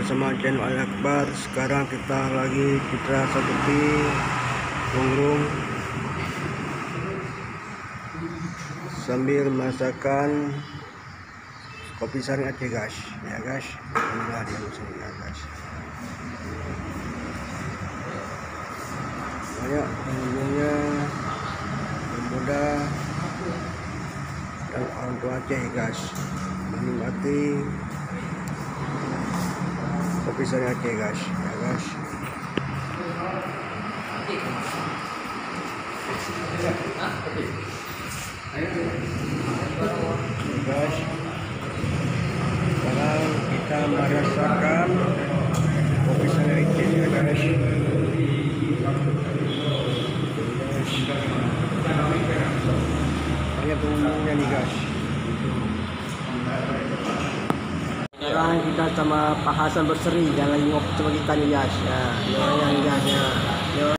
bersama channel Al Akbar. Sekarang kita lagi citra seperti Lungrung sambil masakan kopi sari Aceh guys, ya guys. Inilah dia musimnya guys. Banyak pengunjungnya, pemuda dan orang tua Aceh guys, menikmati kopi sari Aceh guys, ya guys. Guys, sekarang kita merasakan kopi sari Aceh ya guys. Banyak pengunjungnya nih guys. Sekarang kita sama Pak Hasan Berseri yang lagi ngopi sama kita nih guys. Ya, ini orangnya nih guys ya.